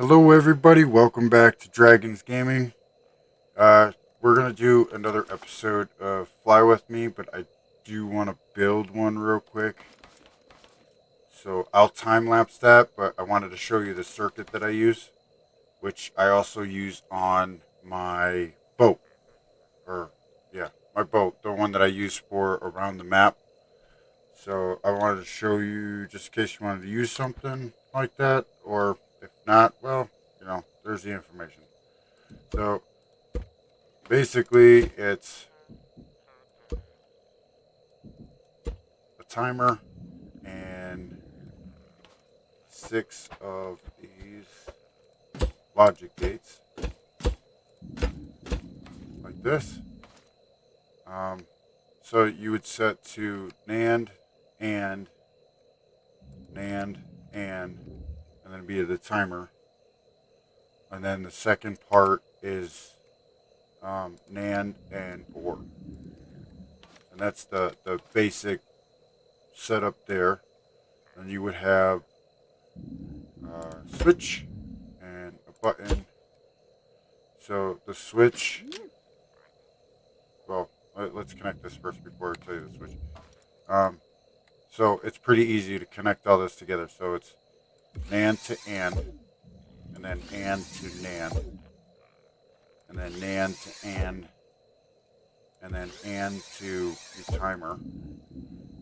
Hello, everybody. Welcome back to Draghons Gaming. We're gonna do another episode of Fly with Me, but I do want to build one real quick. So I'll time lapse that, but I wanted to show you the circuit that I use, which I also use on my boat, or yeah, my boat, the one that I use for around the map. So I wanted to show you just in case you wanted to use something like that, or if not, well, there's the information. So basically, it's a timer and six of these logic gates, like this. Um, so you would set to NAND, and NAND, and then be the timer. And then the second part is NAND and OR. And that's the basic setup there. And you would have a switch and a button. So the switch, well, let's connect this first before I tell you the switch. So it's pretty easy to connect all this together. So it's NAND to and then AND to NAND, and then NAND to and then AND to your timer.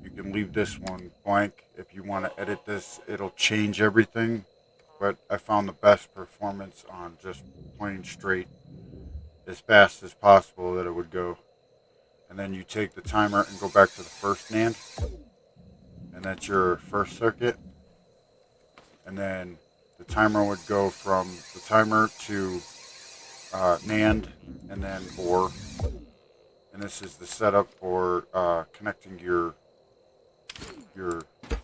You can leave this one blank. If you want to edit this, it'll change everything. But I found the best performance on just plain straight as fast as possible that it would go. And then you take the timer and go back to the first NAND, and that's your first circuit. And then the timer would go from the timer to NAND, and then OR. And this is the setup for connecting your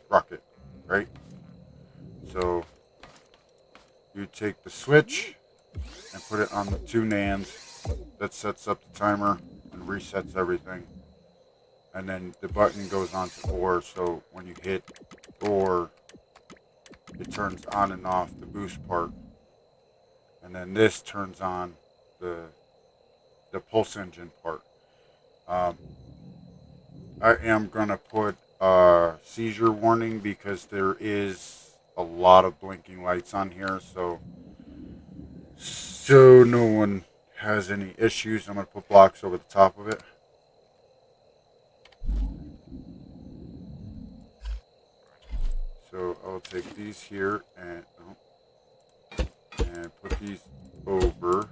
rocket, right? So you take the switch and put it on the two NANDs. That sets up the timer and resets everything. And then the button goes on to OR, so when you hit OR, it turns on and off the boost part. And then this turns on the pulse engine part. I am going to put a seizure warning because there is a lot of blinking lights on here, so no one has any issues. I'm going to put blocks over the top of it. So I'll take these here and put these over,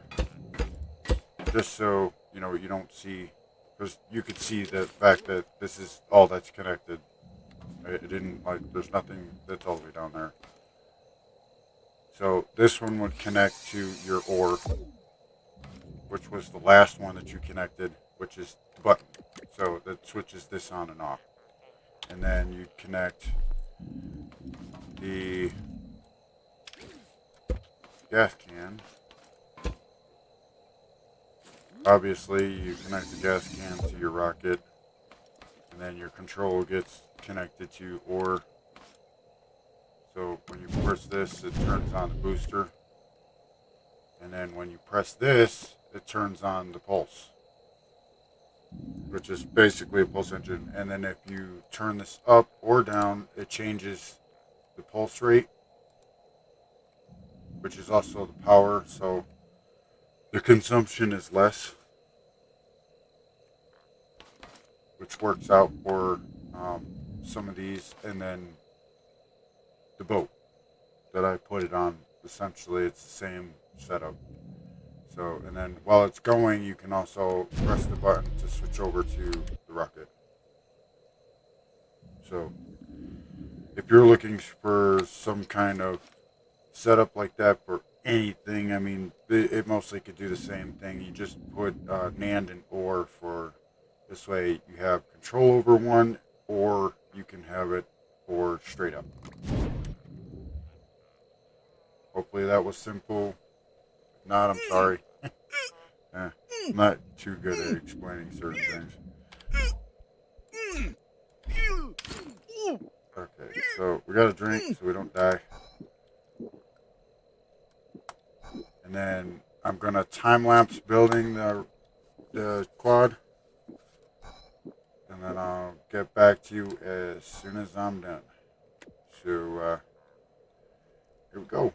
just so you don't see, because you could see the fact that this is all that's connected. It didn't, like, there's nothing that's all the way down there. So this one would connect to your OR, which was the last one that you connected, which is the button. So that switches this on and off. And then you connect the gas can. Obviously, you connect the gas can to your rocket, and then your control gets connected to OR. So when you press this, it turns on the booster. And then when you press this, it turns on the pulse, which is basically a pulse engine. And then if you turn this up or down, it changes the pulse rate, which is also the power. So the consumption is less, which works out for some of these. And then the boat that I put it on, essentially it's the same setup. So, and then while it's going, you can also press the button to switch over to the rocket. So if you're looking for some kind of setup like that for anything, I mean, it mostly could do the same thing. You just put NAND and OR for this way you have control over one, or you can have it for straight up. Hopefully that was simple. If not, I'm sorry. I'm not too good at explaining certain things. Okay, so we got a drink so we don't die. And then I'm going to time lapse building the quad. And then I'll get back to you as soon as I'm done. So here we go.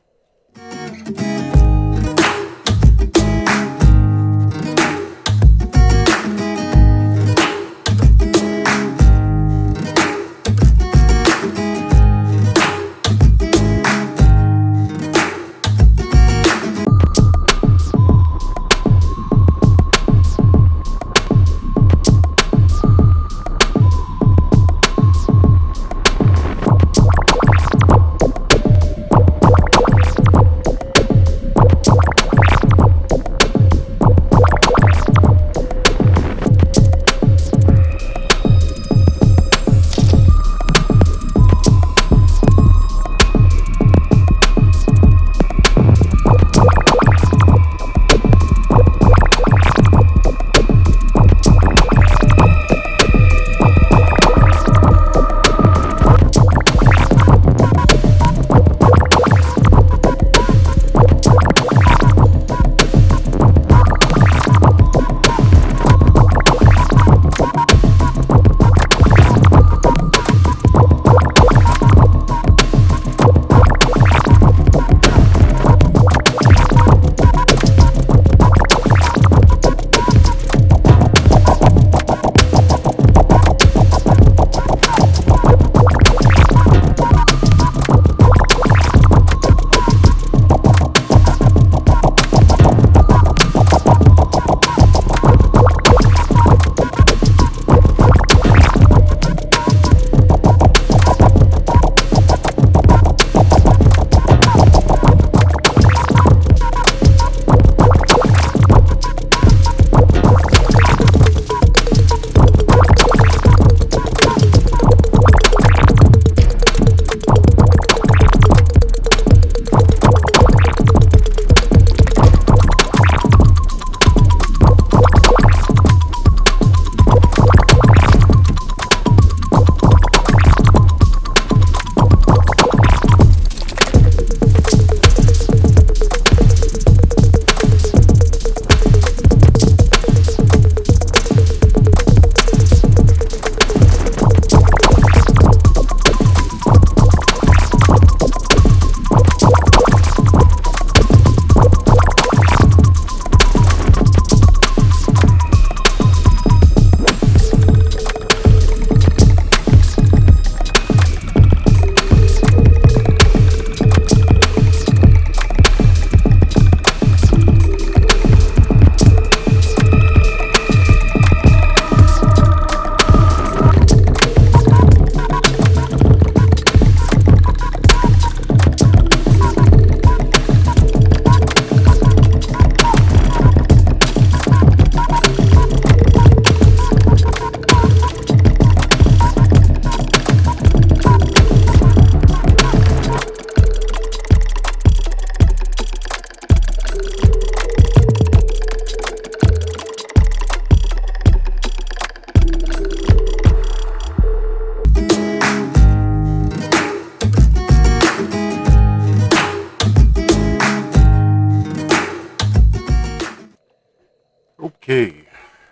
Okay.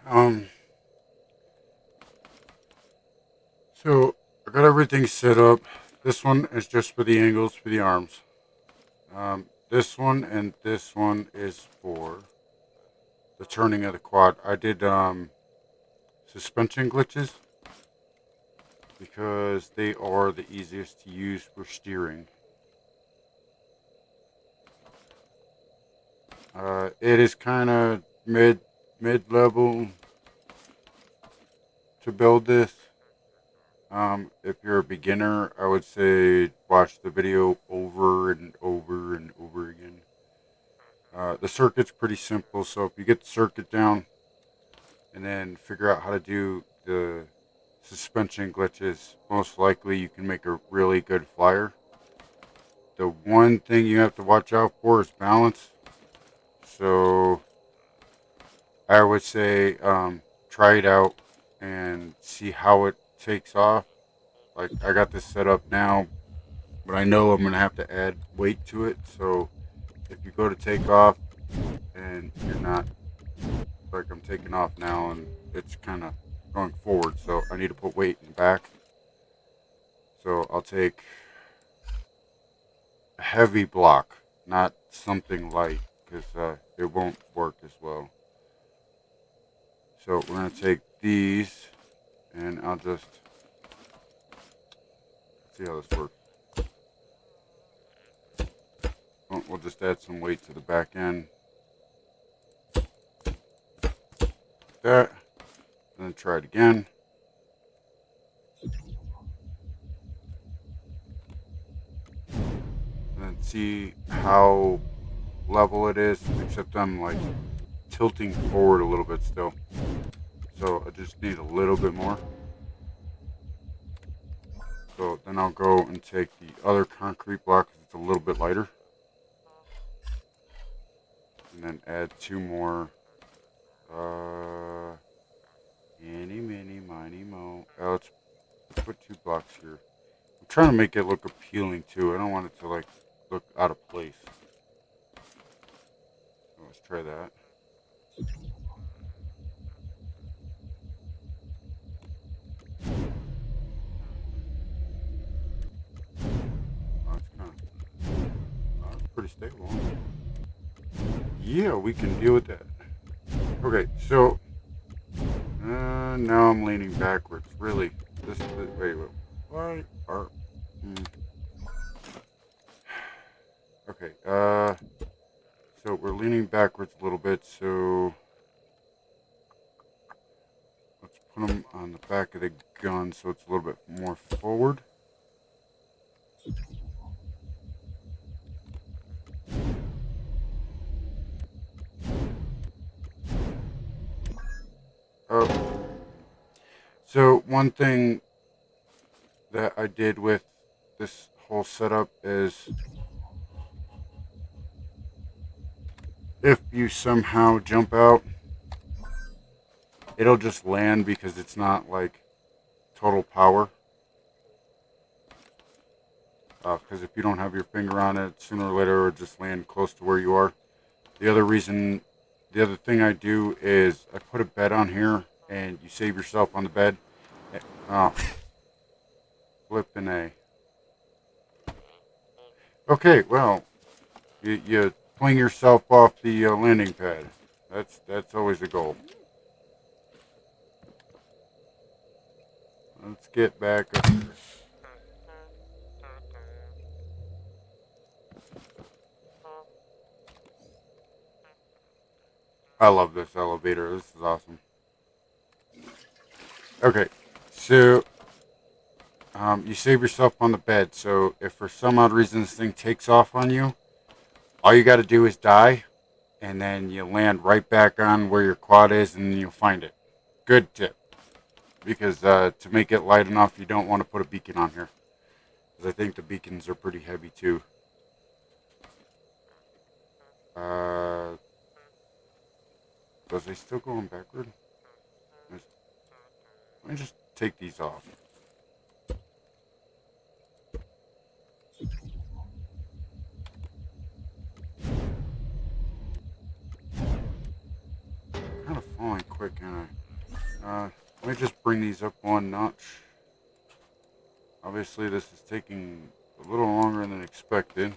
Um. So I got everything set up. This one is just for the angles for the arms. This one and this one is for the turning of the quad. I did suspension glitches because they are the easiest to use for steering. It is kind of mid level to build this. If you're a beginner, I would say watch the video over and over and over again. The circuit's pretty simple, so if you get the circuit down and then figure out how to do the suspension glitches, most likely you can make a really good flyer. The one thing you have to watch out for is balance. So I would say try it out and see how it takes off. Like I got this set up now, but I know I'm gonna have to add weight to it. So if you go to take off, and you're not, like I'm taking off now and it's kind of going forward, so I need to put weight in back. So I'll take a heavy block, not something light, because it won't work as well. So we're going to take these, and I'll just see how this works. We'll just add some weight to the back end. Like that. And then try it again. And then see how level it is, except I'm like tilting forward a little bit still. So I just need a little bit more. So then I'll go and take the other concrete block because it's a little bit lighter. And then add two more. Eeny, meeny, miny, mo. Let's put 2 blocks here. I'm trying to make it look appealing too. I don't want it to like look out of place. So let's try that. Oh, it's kind of it's pretty stable. Yeah, we can deal with that. Okay, so now I'm leaning backwards. Really, this is wait. Why are? Okay. So we're leaning backwards a little bit. So let's put them on the back of the gun so it's a little bit more forward. Oh. So one thing that I did with this whole setup is if you somehow jump out, it'll just land because it's not like total power. Because if you don't have your finger on it, sooner or later it'll just land close to where you are. The other thing I do is I put a bed on here and you save yourself on the bed. Flipping A. Okay, well, you fling yourself off the landing pad. That's always a goal. Let's get back up here. I love this elevator. This is awesome. Okay, so you save yourself on the bed. So if for some odd reason this thing takes off on you, all you got to do is die, and then you land right back on where your quad is, and you'll find it. Good tip. Because to make it light enough, you don't want to put a beacon on here. Because I think the beacons are pretty heavy too. Was I still going backward? Let me just take these off. Kind of falling quick, ain't I? Let me just bring these up one notch. Obviously, this is taking a little longer than expected.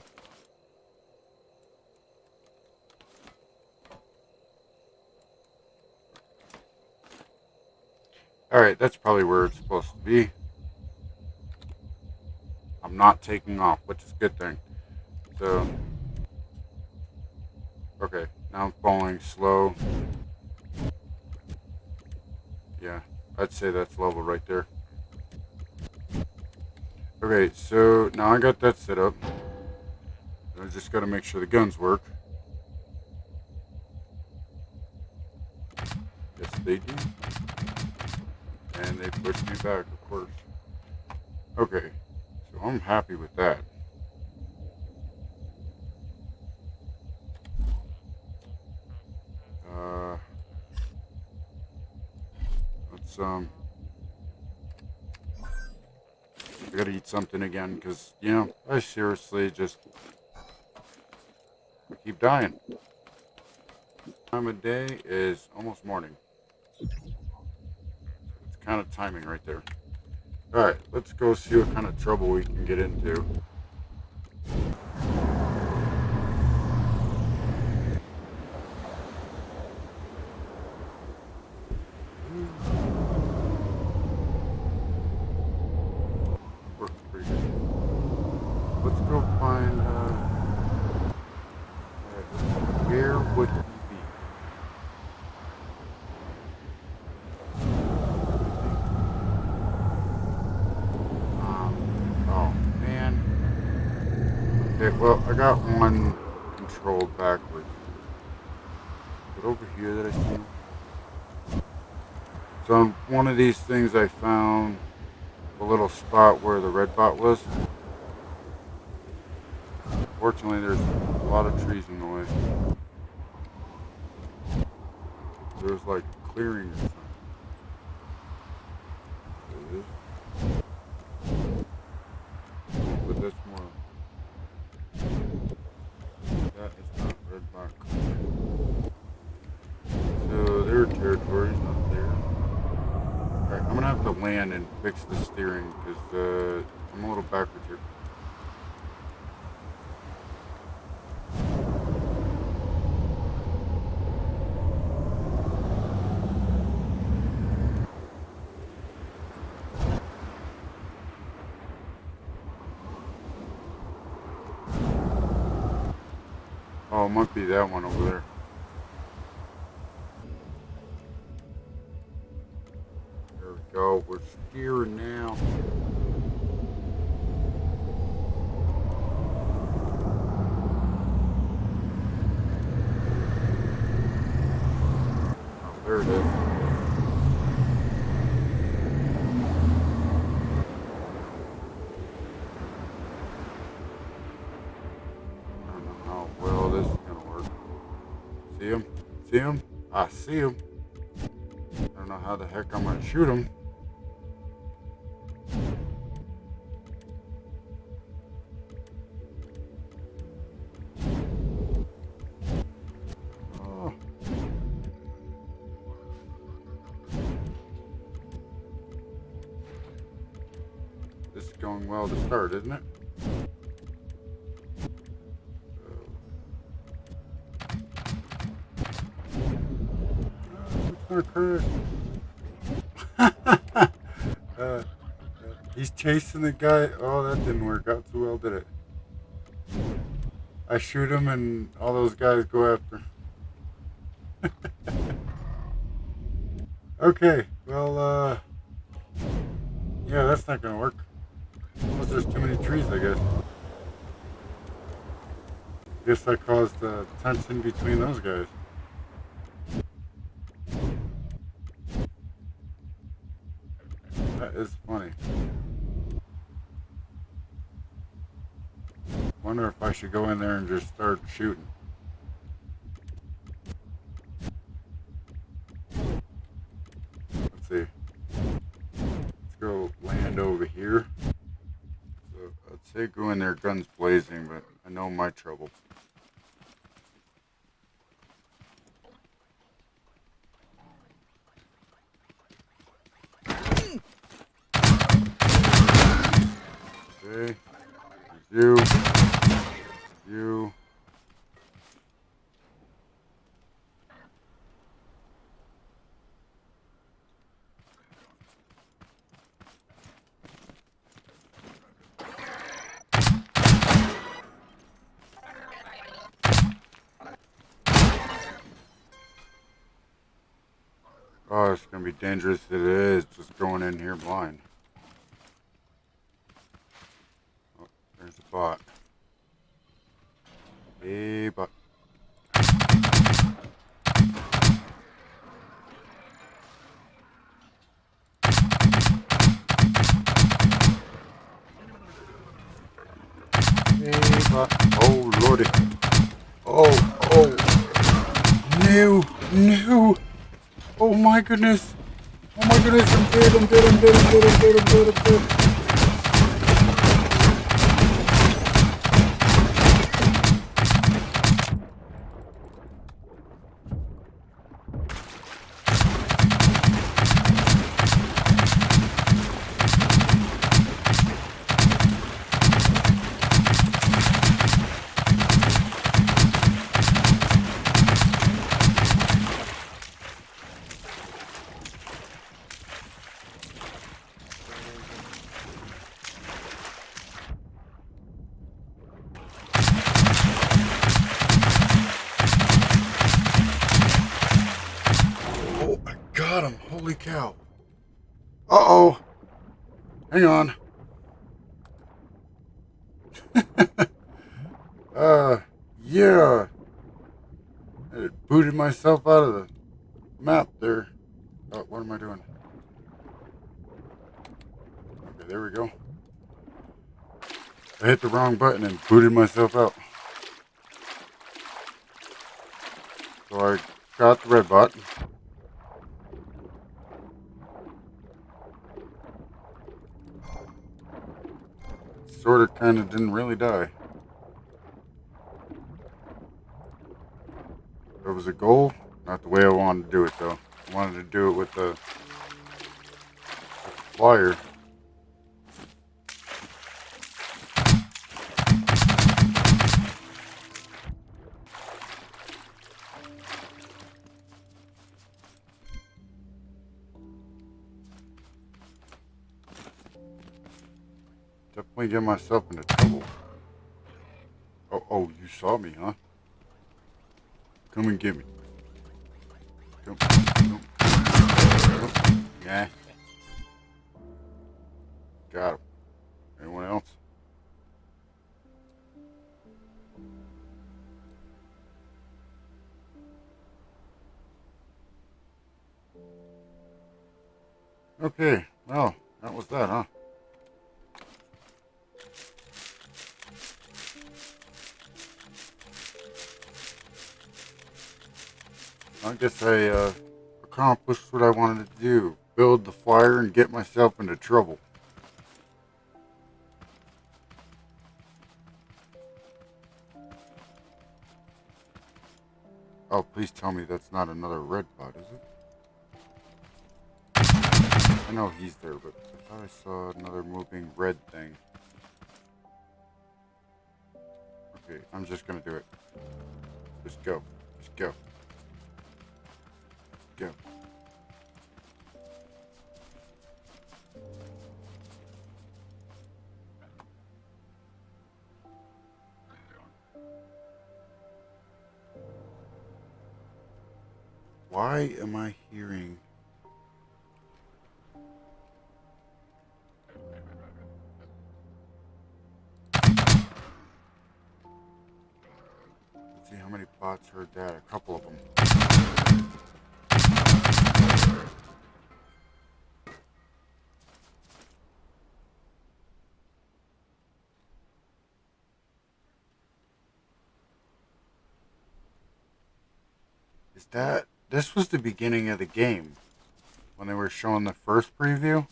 Alright, that's probably where it's supposed to be. I'm not taking off, which is a good thing. So, okay, now I'm falling slow. Yeah, I'd say that's level right there. Okay, so now I got that set up. I just got to make sure the guns work. Yes, they do. And they pushed me back, of course. Okay, so I'm happy with that. Let's I gotta eat something again because I seriously just I keep dying. Time of day is almost morning. It's kind of timing right there. Alright, let's go see what kind of trouble we can get into. Works pretty good. Let's go find, where would he be? Oh man. Okay, well, I got one controlled backwards. But over here that I see. So on one of these things I found a little spot where the red bot was. Fortunately, there's a lot of trees in the way. There's like clearing or something. There it is. But that's more. That is not red bot clearing. So their territory is not there. Alright, I'm gonna have to land and fix the steering because I'm a little backwards here. Oh, it might be that one over there. There we go. We're steering now. Oh, there it is. I don't know how well this is gonna work. See him? See him? I see him. I don't know how the heck I'm gonna shoot him. Oh. This is going well to start, isn't it? It's gonna crash. He's chasing the guy. Oh, that didn't work out too well, did it? I shoot him and all those guys go after. Okay, well, yeah, that's not gonna work. Unless there's too many trees, I guess. Guess I caused tension between those guys. That is funny. Wonder if I should go in there and just start shooting. Let's see. Let's go land over here. So I'd say go in there guns blazing, but I know my trouble. Okay. You. You. Oh, it's gonna be dangerous. It is just going in here blind. Oh, there's a bot. Hey, bot. Hey, bot. Oh, lordy. Oh. No. Oh my goodness. I'm dead. got him. Holy cow. Uh-oh. Hang on. Yeah. I booted myself out of the map there. Oh, what am I doing? Okay, there we go. I hit the wrong button and booted myself out. So I got the red bot. Sort of, kind of didn't really die. It was a goal, not the way I wanted to do it though. I wanted to do it with the flyer. Definitely get myself into trouble. Oh, you saw me, huh? Come and get me. Come. Yeah. Got him. Anyone else? Okay, well, that was that, huh? I guess I accomplished what I wanted to do. Build the flyer and get myself into trouble. Oh, please tell me that's not another red bot, is it? I know he's there, but I thought I saw another moving red thing. Okay, I'm just gonna do it. Just go. Just go. Go. Why am I hearing... Let's see how many bots heard that. A couple of them. Is that... This was the beginning of the game. When they were showing the first preview.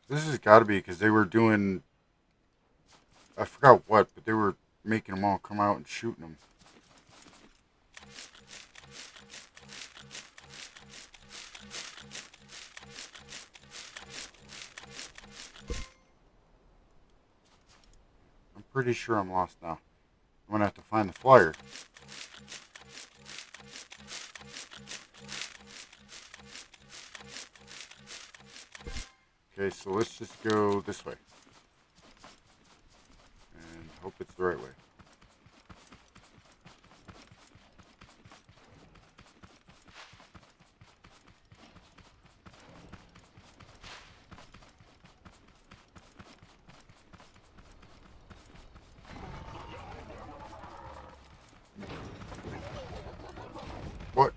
This has got to be because they were doing... I forgot what, but they were making them all come out and shooting them. I'm pretty sure I'm lost now. I'm going to have to find the flyer. Okay, so let's just go this way. And hope it's the right way. What?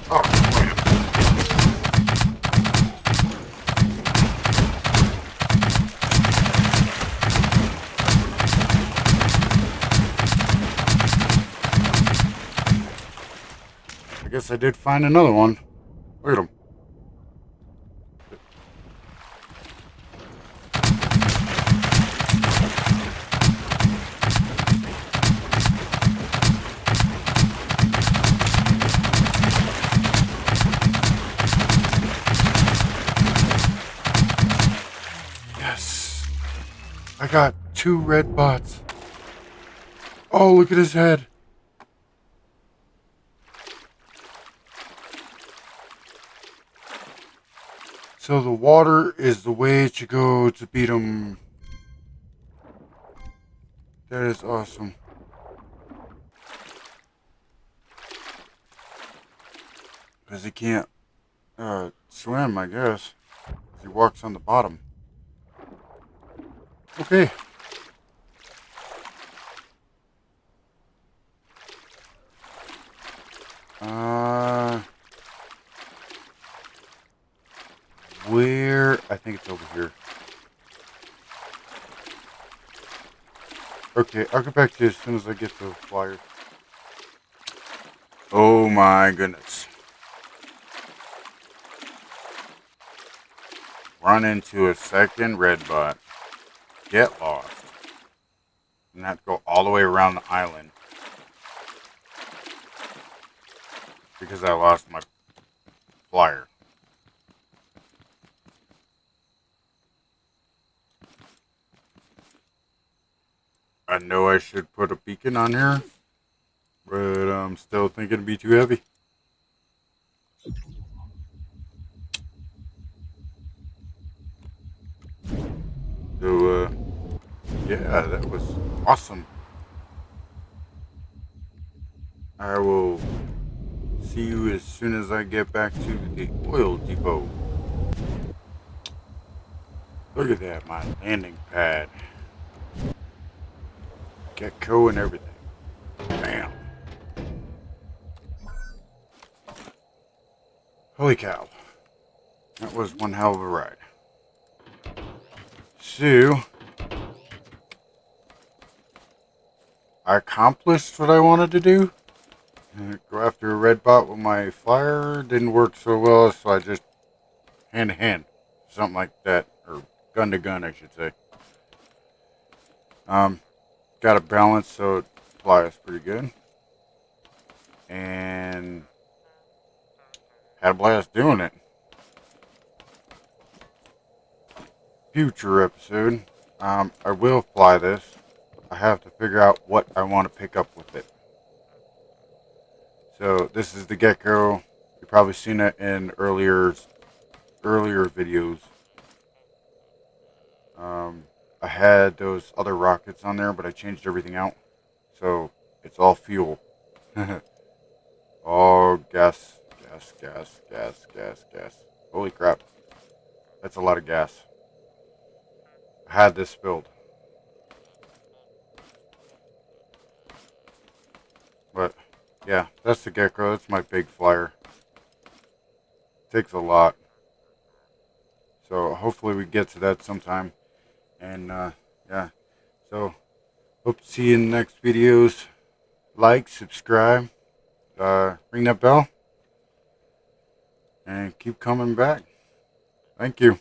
Oh, I guess I did find another one. Look at him. Yes. I got 2 red bots. Oh, look at his head. So the water is the way to go to beat him. That is awesome. because he can't swim, I guess. He walks on the bottom. Okay. Where? I think it's over here. Okay, I'll get back to you as soon as I get the flyer. Oh my goodness. Run into a second red bot. Get lost. And have to go all the way around the island. Because I lost my flyer. I know I should put a beacon on here, but I'm still thinking it'd be too heavy. So, yeah, that was awesome. I will see you as soon as I get back to the oil depot. Look at that, my landing pad. Gecko and everything. Bam. Holy cow. That was one hell of a ride. So, I accomplished what I wanted to do. Go after a red bot with my flyer. Didn't work so well, so I just hand to hand. Something like that. Or gun to gun, I should say. Got a balance, so it flies pretty good. And had a blast doing it. Future episode, I will fly this. I have to figure out what I want to pick up with it. So this is the Gecko. You've probably seen it in earlier videos. I had those other rockets on there, but I changed everything out. So it's all fuel. All gas. Holy crap. That's a lot of gas. I had this filled. But yeah, that's the Gecko. That's my big flyer. Takes a lot. So hopefully we get to that sometime. And yeah, so hope to see you in the next videos. Like, subscribe, ring that bell, and keep coming back. Thank you.